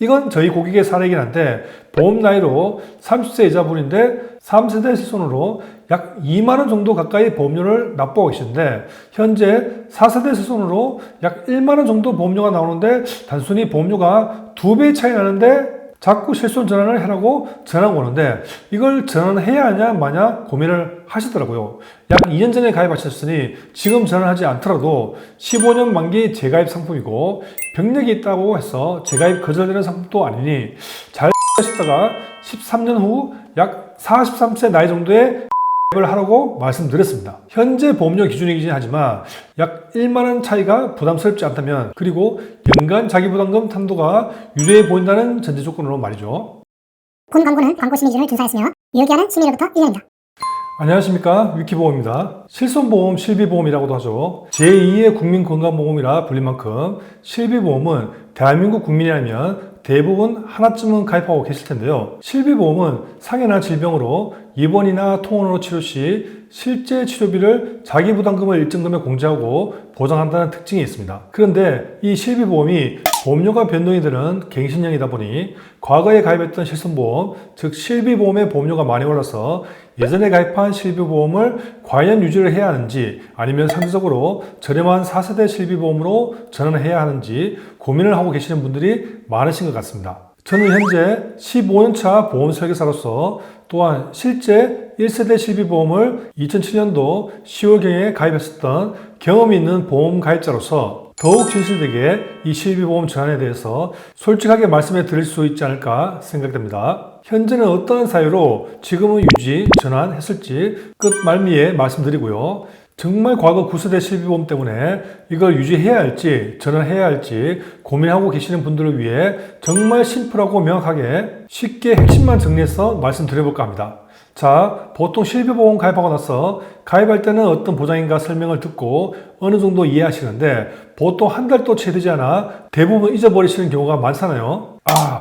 이건 저희 고객의 사례이긴 한데 보험 나이로 30세 여자분인데 3세대 실손으로 약 2만원 정도 가까이 보험료를 납부하고 계시는데 현재 4세대 실손으로 약 1만원 정도 보험료가 나오는데 단순히 보험료가 2배 차이 나는데 자꾸 실손 전환을 해라고 전화가 오는데 이걸 전환해야 하냐 마냐 고민을 하시더라고요. 약 2년 전에 가입하셨으니 지금 전환하지 않더라도 15년 만기 재가입 상품이고 병력이 있다고 해서 재가입 거절되는 상품도 아니니 잘 하시다가 13년 후 약 43세 나이 정도에 을 하라고 말씀드렸습니다. 현재 보험료 기준이긴 하지만 약 1만원 차이가 부담스럽지 않다면 그리고 연간 자기부담금 탄도가 유리해 보인다는 전제 조건으로 말이죠. 본 광고는 광고 심의 기준을 준수하였으며 유효기한은 심의일로부터 1년입니다. 안녕하십니까, 위키보험입니다. 실손보험, 실비보험이라고도 하죠. 제2의 국민건강보험이라 불릴 만큼 실비보험은 대한민국 국민이라면 대부분 하나쯤은 가입하고 계실 텐데요. 실비보험은 상해나 질병으로 입원이나 통원으로 치료 시 실제 치료비를 자기 부담금을 일정 금액 공제하고 보장한다는 특징이 있습니다. 그런데 이 실비보험이 보험료가 변동이 되는 갱신형이다 보니 과거에 가입했던 실손보험, 즉 실비보험의 보험료가 많이 올라서 예전에 가입한 실비보험을 과연 유지를 해야 하는지 아니면 상대적으로 저렴한 4세대 실비보험으로 전환해야 하는지 고민을 하고 계시는 분들이 많으신 것 같습니다. 저는 현재 15년차 보험 설계사로서 또한 실제 1세대 실비보험을 2007년도 10월경에 가입했었던 경험이 있는 보험 가입자로서 더욱 진실되게 이 실비보험 전환에 대해서 솔직하게 말씀해 드릴 수 있지 않을까 생각됩니다. 현재는 어떠한 사유로 지금은 유지, 전환했을지 끝 말미에 말씀드리고요. 정말 과거 9세대 실비보험 때문에 이걸 유지해야 할지 전환해야 할지 고민하고 계시는 분들을 위해 정말 심플하고 명확하게 쉽게 핵심만 정리해서 말씀드려볼까 합니다. 자, 보통 실비보험 가입하고 나서 가입할 때는 어떤 보장인가 설명을 듣고 어느 정도 이해하시는데 보통 한 달도 채 되지 않아 대부분 잊어버리시는 경우가 많잖아요.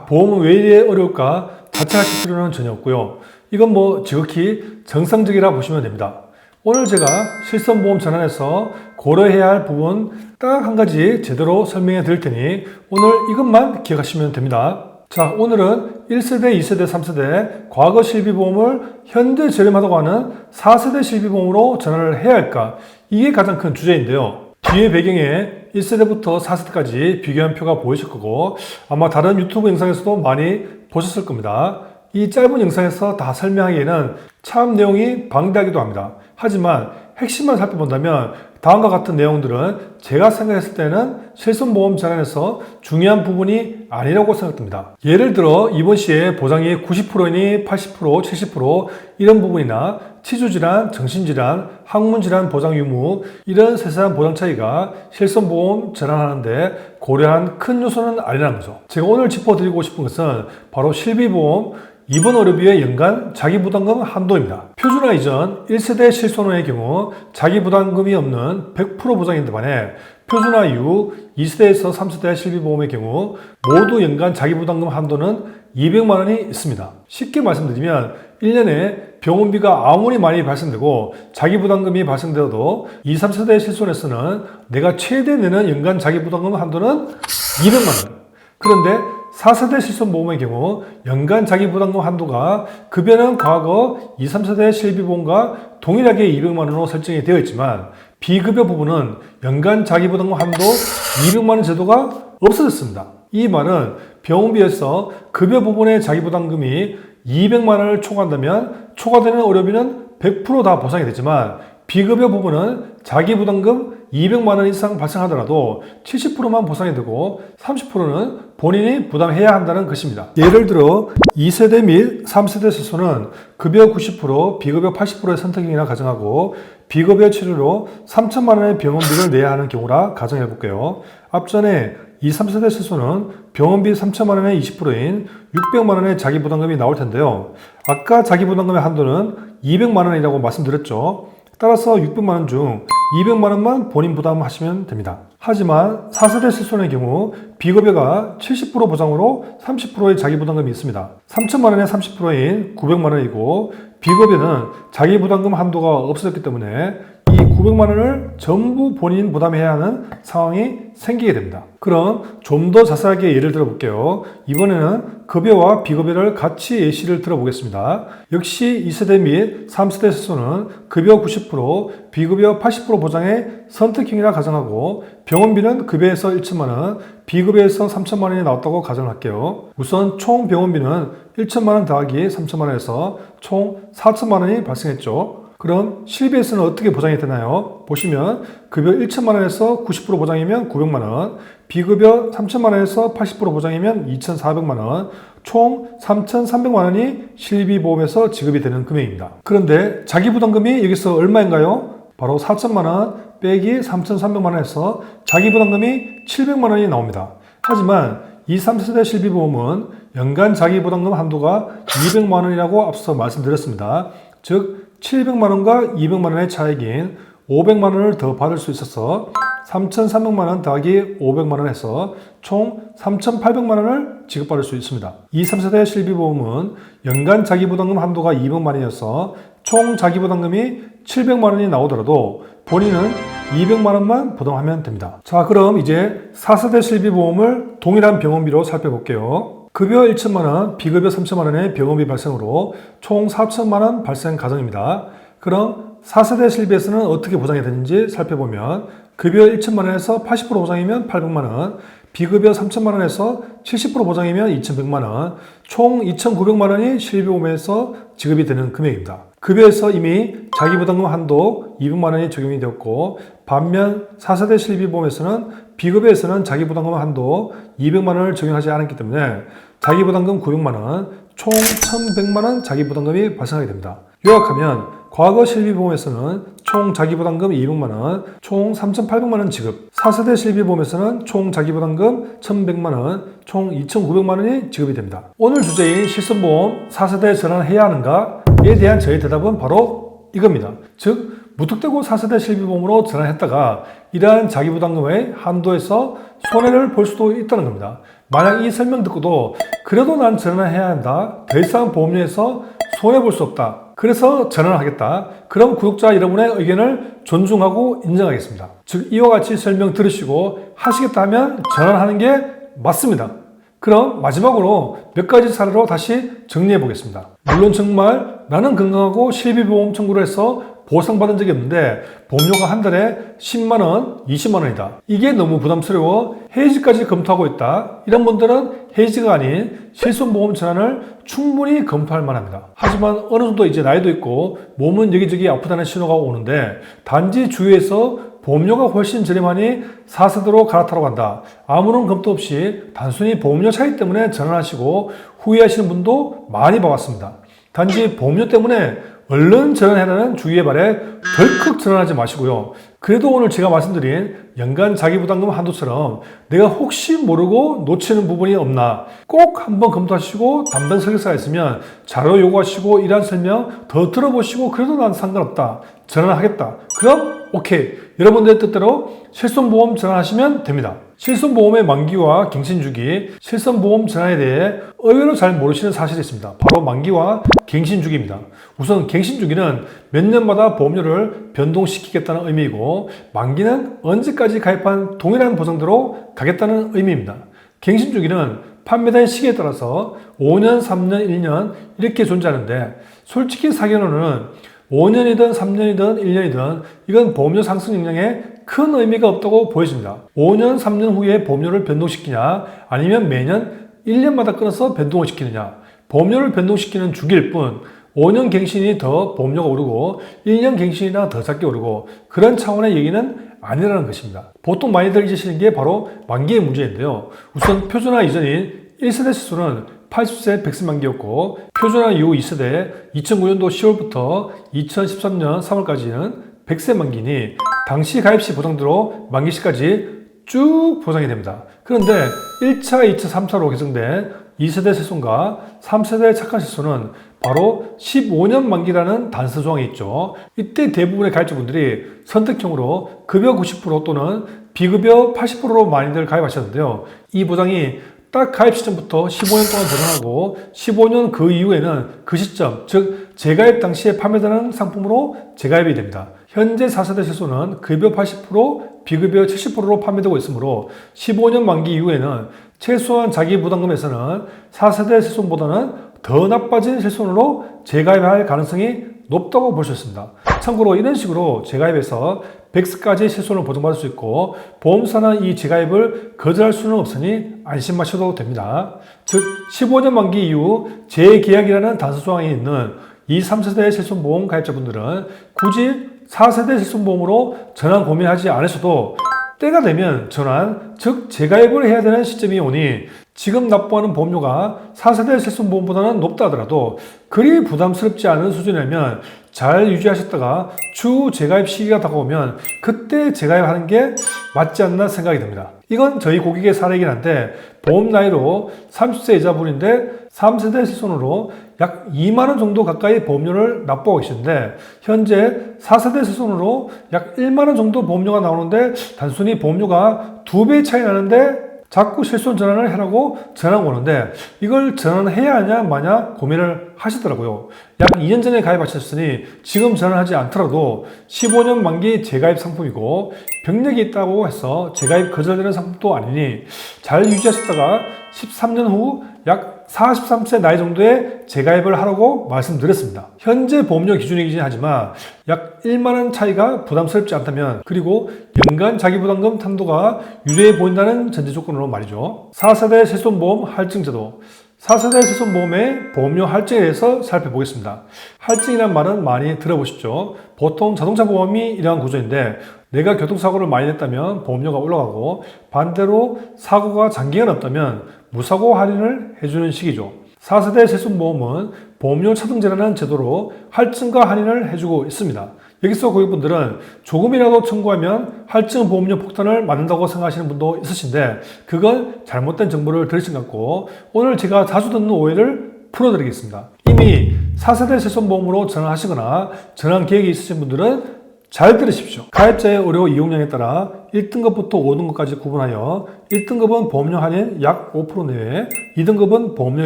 보험은 왜 이래 어려울까 자책하실 필요는 전혀 없고요. 이건 지극히 정상적이라 보시면 됩니다. 오늘 제가 실손보험 전환에서 고려해야 할 부분 딱 한 가지 제대로 설명해 드릴 테니 오늘 이것만 기억하시면 됩니다. 자, 오늘은 1세대, 2세대, 3세대 과거 실비보험을 현재 저렴하다고 하는 4세대 실비보험으로 전환을 해야 할까? 이게 가장 큰 주제인데요. 뒤에 배경에 1세대부터 4세대까지 비교한 표가 보이실 거고 아마 다른 유튜브 영상에서도 많이 보셨을 겁니다. 이 짧은 영상에서 다 설명하기에는 참 내용이 방대하기도 합니다. 하지만 핵심만 살펴본다면 다음과 같은 내용들은 제가 생각했을 때는 실손보험 전환에서 중요한 부분이 아니라고 생각됩니다. 예를 들어 이번 시에 보장이 90%이니 80%, 70% 이런 부분이나 치주질환, 정신질환, 항문질환 보장 유무 이런 세세한 보장 차이가 실손보험 전환하는데 고려한 큰 요소는 아니라는 거죠. 제가 오늘 짚어드리고 싶은 것은 바로 실비보험 입원 의료비의 연간 자기부담금 한도입니다. 표준화 이전 1세대 실손의 경우 자기부담금이 없는 100% 보장인데 반해 표준화 이후 2세대에서 3세대 실비보험의 경우 모두 연간 자기부담금 한도는 200만원이 있습니다. 쉽게 말씀드리면 1년에 병원비가 아무리 많이 발생되고 자기부담금이 발생되어도 2, 3세대 실손에서는 내가 최대 내는 연간 자기부담금 한도는 200만원. 그런데 4세대 실손보험의 경우 연간 자기부담금 한도가 급여는 과거 2, 3세대 실비보험과 동일하게 200만원으로 설정이 되어 있지만 비급여 부분은 연간 자기부담금 한도 200만원 제도가 없어졌습니다. 이 말은 병원비에서 급여 부분의 자기부담금이 200만원을 초과한다면 초과되는 의료비는 100% 다 보상이 되지만 비급여 부분은 자기부담금 200만원 이상 발생하더라도 70%만 보상이 되고 30%는 본인이 부담해야 한다는 것입니다. 예를 들어 2세대 및 3세대 실손은 급여 90%, 비급여 80%의 선택이나 가정하고 비급여 치료로 3천만원의 병원비를 내야 하는 경우라 가정해 볼게요. 앞전에 2, 3세대 실손은 병원비 3천만원의 20%인 600만원의 자기부담금이 나올 텐데요. 아까 자기부담금의 한도는 200만원이라고 말씀드렸죠. 따라서 600만원 중 200만원만 본인 부담하시면 됩니다. 하지만 4세대 실손의 경우 비급여가 70% 보장으로 30%의 자기부담금이 있습니다. 3천만원의 30%인 900만원이고 비급여는 자기부담금 한도가 없어졌기 때문에 이 900만 원을 전부 본인 부담해야 하는 상황이 생기게 됩니다. 그럼 좀 더 자세하게 예를 들어 볼게요. 이번에는 급여와 비급여를 같이 예시를 들어보겠습니다. 역시 2세대 및 3세대 세수는 급여 90%, 비급여 80% 보장의 선택형이라 가정하고 병원비는 급여에서 1천만 원, 비급여에서 3천만 원이 나왔다고 가정할게요. 우선 총 병원비는 1천만 원 더하기 3천만 원에서 총 4천만 원이 발생했죠. 그럼 실비에서는 어떻게 보장이 되나요? 보시면 급여 1천만 원에서 90% 보장이면 900만 원, 비급여 3천만 원에서 80% 보장이면 2,400만 원, 총 3,300만 원이 실비보험에서 지급이 되는 금액입니다. 그런데 자기부담금이 여기서 얼마인가요? 바로 4천만 원 빼기 3,300만 원에서 자기부담금이 700만 원이 나옵니다. 하지만 2, 3세대 실비보험은 연간 자기부담금 한도가 200만 원이라고 앞서 말씀드렸습니다. 즉 700만 원과 200만 원의 차익인 500만 원을 더 받을 수 있어서 3,300만 원 더하기 500만 원에서 총 3,800만 원을 지급받을 수 있습니다. 2, 3세대 실비보험은 연간 자기부담금 한도가 200만 원이어서 총 자기부담금이 700만 원이 나오더라도 본인은 200만 원만 부담하면 됩니다. 자, 그럼 이제 4세대 실비보험을 동일한 병원비로 살펴볼게요. 급여 1천만 원, 비급여 3천만 원의 병원비 발생으로 총 4천만 원 발생 가정입니다. 그럼 4세대 실비에서는 어떻게 보장이 되는지 살펴보면 급여 1천만 원에서 80% 보장이면 800만 원, 비급여 3천만 원에서 70% 보장이면 2,100만 원, 총 2,900만 원이 실비보험에서 지급이 되는 금액입니다. 급여에서 이미 자기부담금 한도 200만 원이 적용이 되었고 반면 4세대 실비보험에서는 비급여에서는 자기부담금 한도 200만 원을 적용하지 않았기 때문에 자기부담금 900만 원, 총 1,100만 원 자기부담금이 발생하게 됩니다. 요약하면 과거 실비보험에서는 총 자기부담금 200만 원, 총 3,800만 원 지급, 4세대 실비보험에서는 총 자기부담금 1,100만 원, 총 2,900만 원이 지급이 됩니다. 오늘 주제인 실손보험 4세대 전환해야 하는가에 대한 저의 대답은 바로 이겁니다. 즉 무턱대고 4세대 실비보험으로 전환했다가 이러한 자기부담금의 한도에서 손해를 볼 수도 있다는 겁니다. 만약 이 설명 듣고도 그래도 난 전환해야 한다, 더 이상 보험료에서 손해볼 수 없다, 그래서 전환을 하겠다. 그럼 구독자 여러분의 의견을 존중하고 인정하겠습니다. 즉 이와 같이 설명 들으시고 하시겠다 하면 전환하는 게 맞습니다. 그럼 마지막으로 몇 가지 사례로 다시 정리해 보겠습니다. 물론 정말 나는 건강하고 실비보험 청구를 해서 보상받은 적이 없는데 보험료가 한 달에 10만 원, 20만 원이다. 이게 너무 부담스러워 해지까지 검토하고 있다. 이런 분들은 해지가 아닌 실손보험 전환을 충분히 검토할 만합니다. 하지만 어느 정도 이제 나이도 있고 몸은 여기저기 아프다는 신호가 오는데 단지 주위에서 보험료가 훨씬 저렴하니 4세대로 갈아타러 간다. 아무런 검토 없이 단순히 보험료 차이 때문에 전환하시고 후회하시는 분도 많이 봐왔습니다. 단지 보험료 때문에 얼른 전환해라는 주의의 말에 덜컥 전환하지 마시고요. 그래도 오늘 제가 말씀드린 연간 자기부담금 한도처럼 내가 혹시 모르고 놓치는 부분이 없나 꼭 한번 검토하시고 담당 설계사가 있으면 자료 요구하시고 이러한 설명 더 들어보시고 그래도 난 상관없다, 전환하겠다, 그럼 오케이, 여러분들의 뜻대로 실손보험 전환하시면 됩니다. 실손보험의 만기와 갱신주기, 실손보험 전환에 대해 의외로 잘 모르시는 사실이 있습니다. 바로 만기와 갱신주기입니다. 우선 갱신주기는 몇 년마다 보험료를 변동시키겠다는 의미이고 만기는 언제까지 가입한 동일한 보장대로 가겠다는 의미입니다. 갱신주기는 판매된 시기에 따라서 5년, 3년, 1년 이렇게 존재하는데 솔직히 사견으로는 5년이든 3년이든 1년이든 이건 보험료 상승 영향에 큰 의미가 없다고 보여집니다. 5년, 3년 후에 보험료를 변동시키냐 아니면 매년 1년마다 끊어서 변동을 시키느냐, 보험료를 변동시키는 주기일 뿐 5년 갱신이 더 보험료가 오르고 1년 갱신이나 더 작게 오르고 그런 차원의 얘기는 아니라는 것입니다. 보통 많이들 잊으시는 게 바로 만기의 문제인데요. 우선 표준화 이전인 1세대 시수는 80세 100세 만기였고 표준화 이후 2세대 2009년도 10월부터 2013년 3월까지는 100세 만기니 당시 가입시 보장대로 만기시까지 쭉 보장이 됩니다. 그런데 1차, 2차, 3차로 개정된 2세대 세손과 3세대 착한 세손은 바로 15년 만기라는 단서 조항이 있죠. 이때 대부분의 가입자분들이 선택형으로 급여 90% 또는 비급여 80%로 많이들 가입하셨는데요. 이 보장이 딱 가입 시점부터 15년 동안 전환하고 15년 그 이후에는 그 시점, 즉 재가입 당시에 판매되는 상품으로 재가입이 됩니다. 현재 4세대 실손은 급여 80%, 비급여 70%로 판매되고 있으므로 15년 만기 이후에는 최소한 자기 부담금에서는 4세대 실손보다는 더 나빠진 실손으로 재가입할 가능성이 높다고 볼 수 있습니다. 참고로 이런 식으로 재가입해서 100세까지 실손을 보장받을 수 있고 보험사는 이 재가입을 거절할 수는 없으니 안심하셔도 됩니다. 즉 15년 만기 이후 재계약이라는 단서 조항이 있는 2, 3세대 실손보험 가입자분들은 굳이 4세대 실손보험으로 전환 고민하지 않으셔도 때가 되면 전환, 즉 재가입을 해야 되는 시점이 오니 지금 납부하는 보험료가 4세대 실손보험보다는 높다 하더라도 그리 부담스럽지 않은 수준이라면 잘 유지하셨다가 추후 재가입 시기가 다가오면 그때 재가입하는 게 맞지 않나 생각이 듭니다. 이건 저희 고객의 사례이긴 한데 보험 나이로 30세 여자분인데 3세대 실손으로 약 2만원 정도 가까이 보험료를 납부하고 계시는데 현재 4세대 실손으로 약 1만원 정도 보험료가 나오는데 단순히 보험료가 2배 차이 나는데 자꾸 실손 전환을 해라고 전화가 오는데 이걸 전환해야 하냐 마냐 고민을 하시더라고요. 약 2년 전에 가입하셨으니 지금 전환하지 않더라도 15년 만기 재가입 상품이고 병력이 있다고 해서 재가입 거절되는 상품도 아니니 잘 유지하셨다가 13년 후 약 43세 나이 정도에 재가입을 하라고 말씀드렸습니다. 현재 보험료 기준이긴 하지만 약 1만원 차이가 부담스럽지 않다면 그리고 연간 자기부담금 탄도가 유리해 보인다는 전제 조건으로 말이죠. 4세대 실손보험 할증제도 4세대 실손보험의 보험료 할증에 대해서 살펴보겠습니다. 할증이란 말은 많이 들어보셨죠? 보통 자동차 보험이 이러한 구조인데 내가 교통사고를 많이 냈다면 보험료가 올라가고 반대로 사고가 장기간 없다면 무사고 할인을 해주는 식이죠. 4세대 실손보험은 보험료 차등제라는 제도로 할증과 할인을 해주고 있습니다. 여기서 고객분들은 조금이라도 청구하면 할증 보험료 폭탄을 맞는다고 생각하시는 분도 있으신데 그건 잘못된 정보를 들으신 것 같고 오늘 제가 자주 듣는 오해를 풀어드리겠습니다. 이미 4세대 실손보험으로 전환하시거나 전환 계획이 있으신 분들은 잘 들으십시오. 가입자의 의료 이용량에 따라 1등급부터 5등급까지 구분하여 1등급은 보험료 할인 약 5% 내외, 2등급은 보험료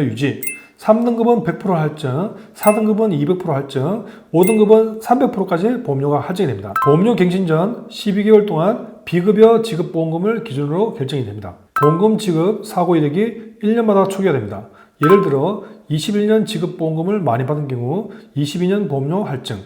유지, 3등급은 100% 할증, 4등급은 200% 할증, 5등급은 300%까지 보험료가 할증이 됩니다. 보험료 갱신 전 12개월 동안 비급여 지급 보험금을 기준으로 결정이 됩니다. 보험금 지급 사고 이력이 1년마다 초기화 됩니다. 예를 들어 21년 지급 보험금을 많이 받은 경우 22년 보험료 할증,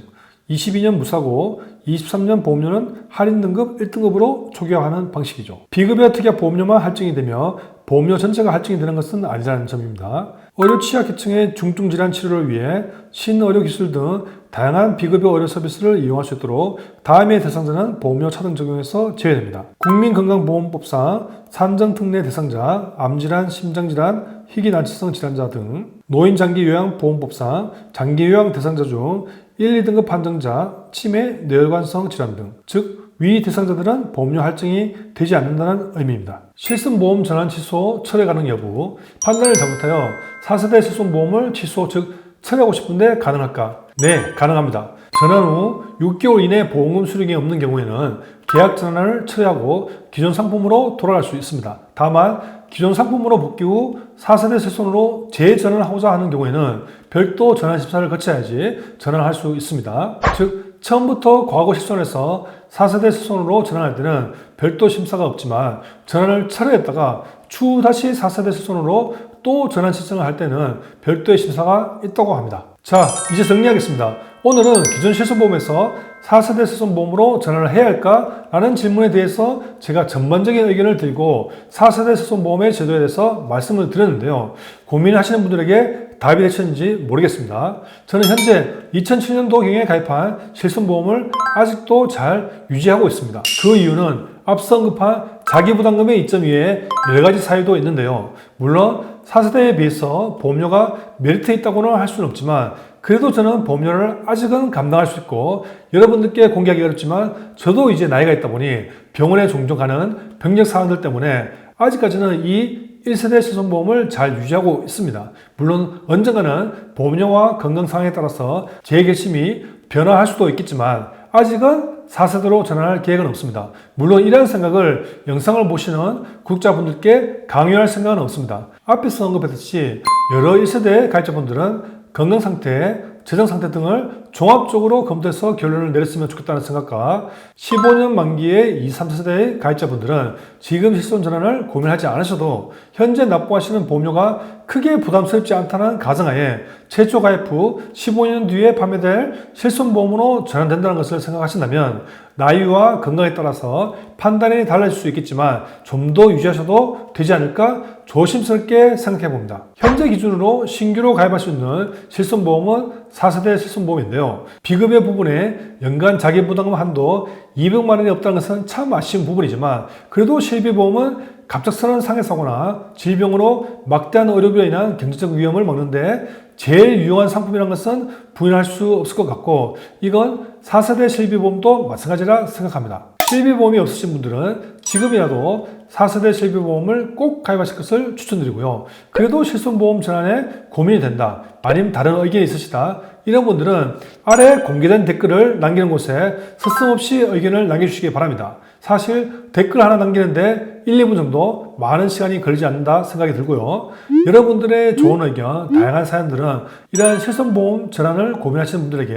22년 무사고, 23년 보험료는 할인 등급 1등급으로 초기화하는 방식이죠. 비급여 특약 보험료만 할증이 되며 보험료 전체가 할증이 되는 것은 아니라는 점입니다. 의료 취약계층의 중증 질환 치료를 위해 신의료 기술 등 다양한 비급여 의료 서비스를 이용할 수 있도록 다음의 대상자는 보험료 차등 적용에서 제외됩니다. 국민건강보험법상 산전특례 대상자, 암질환, 심장질환, 희귀난치성 질환자 등 노인장기요양보험법상 장기요양 대상자 중 1, 2등급 판정자, 치매, 뇌혈관성 질환 등, 즉 위 대상자들은 보험료 할증이 되지 않는다는 의미입니다. 실손보험 전환 취소, 철회 가능 여부, 판단을 잘못하여 4세대 실손보험을 취소, 즉 철회하고 싶은데 가능할까? 네, 가능합니다. 전환 후 6개월 이내 보험금 수령이 없는 경우에는 계약 전환을 철회하고 기존 상품으로 돌아갈 수 있습니다. 다만 기존 상품으로 복귀 후 4세대 실손으로 재전환하고자 하는 경우에는 별도 전환 심사를 거쳐야지 전환할 수 있습니다. 즉 처음부터 과거 실손해서 4세대 실손으로 전환할 때는 별도 심사가 없지만 전환을 철회했다가 추후 다시 4세대 실손으로 또 전환 신청을 할 때는 별도의 심사가 있다고 합니다. 자, 이제 정리하겠습니다. 오늘은 기존 실손보험에서 4세대 실손보험으로 전환을 해야 할까? 라는 질문에 대해서 제가 전반적인 의견을 드리고 4세대 실손보험의 제도에 대해서 말씀을 드렸는데요. 고민하시는 분들에게 답이 되셨는지 모르겠습니다. 저는 현재 2007년도경에 가입한 실손보험을 아직도 잘 유지하고 있습니다. 그 이유는 앞서 언급한 자기부담금의 이점 위에 여러가지 사유도 있는데요. 물론 4세대에 비해서 보험료가 메리트 있다고는 할 수는 없지만 그래도 저는 보험료를 아직은 감당할 수 있고 여러분들께 공개하기 어렵지만 저도 이제 나이가 있다 보니 병원에 종종 가는 병력 사항들 때문에 아직까지는 이 1세대 실손보험을 잘 유지하고 있습니다. 물론 언젠가는 보험료와 건강 상황에 따라서 제 결심이 변화할 수도 있겠지만 아직은 4세대로 전환할 계획은 없습니다. 물론 이러한 생각을 영상을 보시는 구독자분들께 강요할 생각은 없습니다. 앞에서 언급했듯이 여러 1세대 가입자분들은 건강 상태에 재정 상태 등을 종합적으로 검토해서 결론을 내렸으면 좋겠다는 생각과 15년 만기의 2, 3세대의 가입자분들은 지금 실손 전환을 고민하지 않으셔도 현재 납부하시는 보험료가 크게 부담스럽지 않다는 가정하에 최초 가입 후 15년 뒤에 판매될 실손보험으로 전환된다는 것을 생각하신다면 나이와 건강에 따라서 판단이 달라질 수 있겠지만 좀 더 유지하셔도 되지 않을까 조심스럽게 생각해 봅니다. 현재 기준으로 신규로 가입할 수 있는 실손보험은 4세대 실손보험인데요. 비급여 부분에 연간 자기부담금 한도 200만 원이 없다는 것은 참 아쉬운 부분이지만 그래도 실비보험은 갑작스러운 상해사고나 질병으로 막대한 의료비로 인한 경제적 위험을 먹는데 제일 유용한 상품이라는 것은 부인할 수 없을 것 같고 이건 4세대 실비보험도 마찬가지라 생각합니다. 실비보험이 없으신 분들은 지금이라도 4세대 실비보험을 꼭 가입하실 것을 추천드리고요. 그래도 실손보험 전환에 고민이 된다, 아니면 다른 의견이 있으시다, 이런 분들은 아래 공개된 댓글을 남기는 곳에 서슴없이 의견을 남겨주시기 바랍니다. 사실 댓글 하나 남기는데 1, 2분 정도 많은 시간이 걸리지 않는다 생각이 들고요. 여러분들의 좋은 의견, 다양한 사연들은 이러한 실손보험 전환을 고민하시는 분들에게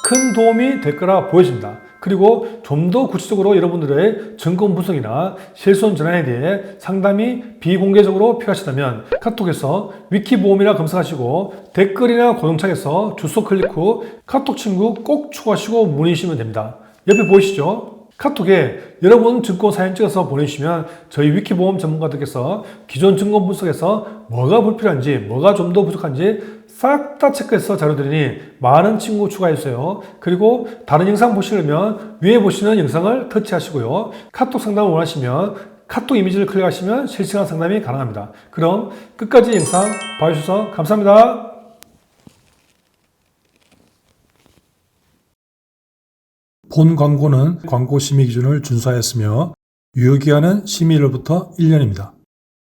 큰 도움이 될 거라 보여집니다. 그리고 좀 더 구체적으로 여러분들의 증권 분석이나 실손 전환에 대해 상담이 비공개적으로 필요하시다면 카톡에서 위키보험이라 검색하시고 댓글이나 고정창에서 주소 클릭 후 카톡 친구 꼭 추가하시고 문의 주시면 됩니다. 옆에 보이시죠? 카톡에 여러분 증권 사진 찍어서 보내주시면 저희 위키보험 전문가들께서 기존 증권 분석에서 뭐가 불필요한지, 뭐가 좀 더 부족한지 싹 다 체크해서 자료드리니 많은 친구 추가해주세요. 그리고 다른 영상 보시려면 위에 보시는 영상을 터치하시고요. 카톡 상담을 원하시면 카톡 이미지를 클릭하시면 실시간 상담이 가능합니다. 그럼 끝까지 영상 봐주셔서 감사합니다. 본 광고는 광고 심의 기준을 준수하였으며 유효기한은 심의일로부터 1년입니다.